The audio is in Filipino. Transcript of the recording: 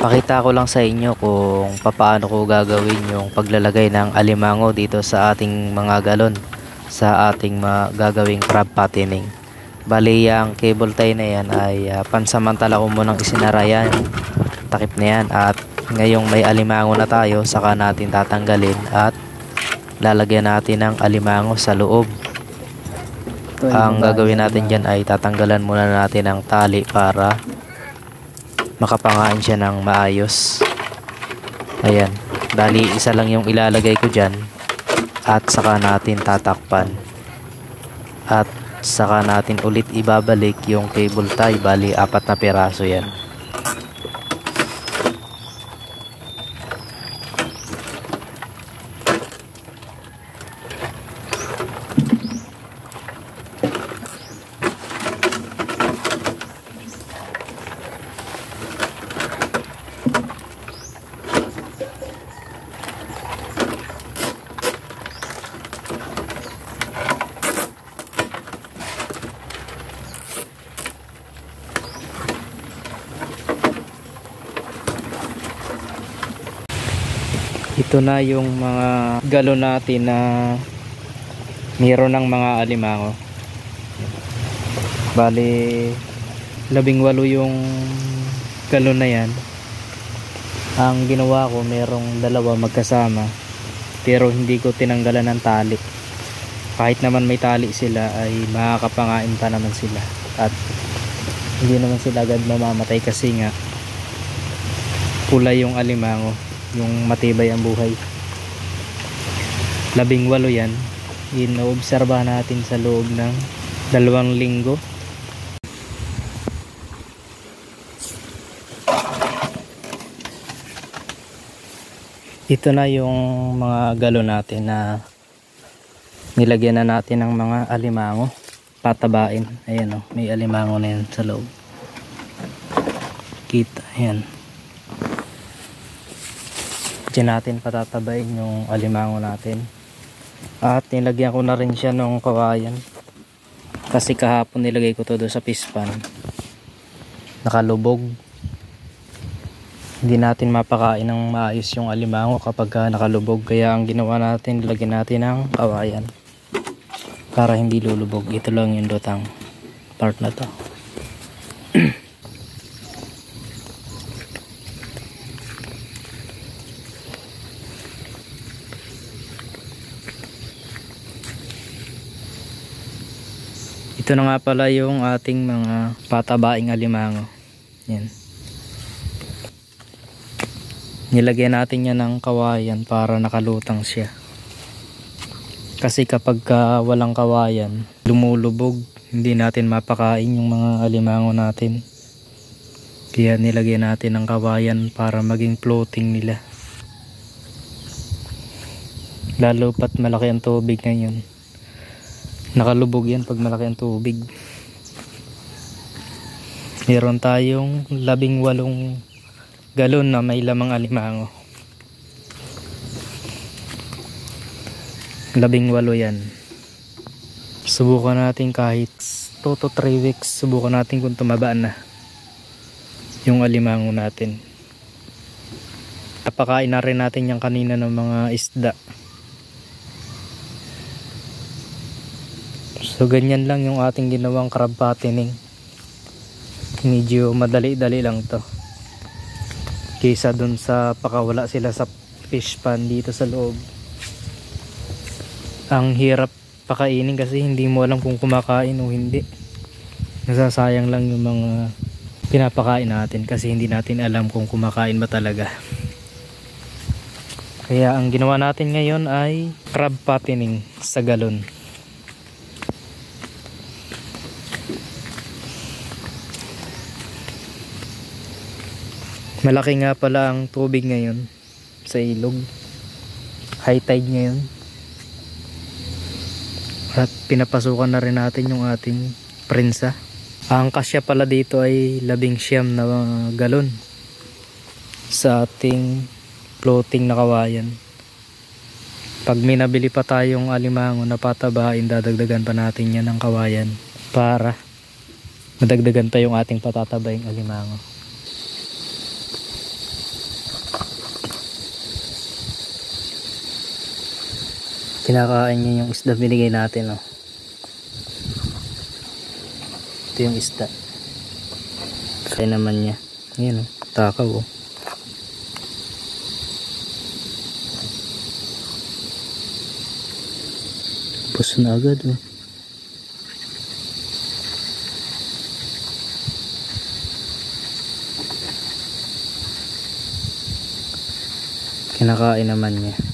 Pakita ko lang sa inyo kung paano ko gagawin yung paglalagay ng alimango dito sa ating mga galon sa ating gagawing crab pattening. Bali, ang cable tie na yan ay pansamantala ko munang isinara yan, takip na yan, at ngayong may alimango na tayo, saka natin tatanggalin at lalagyan natin ng alimango sa loob. Ang gagawin natin dyan ay tatanggalan muna natin ng tali para makapangain siya ng maayos. Ayan, dali isa lang yung ilalagay ko dyan at saka natin tatakpan at saka natin ulit ibabalik yung cable tie. Bali 4 na piraso yan. Ito na yung mga galon natin na mayroon ng mga alimango. Bali 18 yung galon na yan. Ang ginawa ko, merong dalawa magkasama, pero hindi ko tinanggalan ng tali. Kahit naman may tali sila ay makakapangain pa naman sila at hindi naman sila agad mamamatay kasi nga pula yung alimango, yung matibay ang buhay. 18 yan. Inoobserba natin sa loob ng 2 linggo. Ito na yung mga galon natin na nilagyan na natin ng mga alimango. Patabain. Ayan o, may alimango na yan sa loob. Kita, ayan. Diyan natin patatabain yung alimango natin. At nilagyan ko na rin siya ng kawayan. Kasi kahapon nilagay ko to doon sa pispan. Nakalubog. Hindi natin mapakain ng maayos yung alimango kapag nakalubog. Kaya ang ginawa natin, nilagyan natin ng kawayan para hindi lulubog. Ito lang yung lutang part na to. Ito na nga pala yung ating mga patabaing alimango. Yan. Nilagyan natin yan ng kawayan para nakalutang siya. Kasi kapag walang kawayan, lumulubog. Hindi natin mapakain yung mga alimango natin. Kaya nilagyan natin ng kawayan para maging floating nila. Lalo pat malaki ang tubig ngayon. Nakalubog yan pag malaki ang tubig. Meron tayong 18 galon na may lamang alimango. 18 yan. Subukan natin kahit 2 to 3 weeks. Subukan natin kung tumaba na yung alimango natin. Napakain na rin natin yung kanina ng mga isda. So ganyan lang yung ating ginawang crab pattening. Medyo madali-dali lang to kaysa dun sa pakawala sila sa fish pan dito sa loob. Ang hirap pakainin kasi hindi mo alam kung kumakain o hindi. Nasasayang lang yung mga pinapakain natin kasi hindi natin alam kung kumakain ba talaga. Kaya ang ginawa natin ngayon ay crab pattening sa galon. Malaki nga pala ang tubig ngayon sa ilog. High tide ngayon. At pinapasukan na rin natin yung ating prinsa. Ang kasya pala dito ay 19 na galon sa ating floating na kawayan. Pag may nabili pa tayong alimango na patabain, dadagdagan pa natin yan ng kawayan para madagdagan pa yung ating patatabaying alimango. Kinakain niya yung isda binigay natin, oh. Ito yung isda. Kaya naman niya. Ayan, oh. Takaw, oh. Puso na agad, oh. Kinakain naman niya.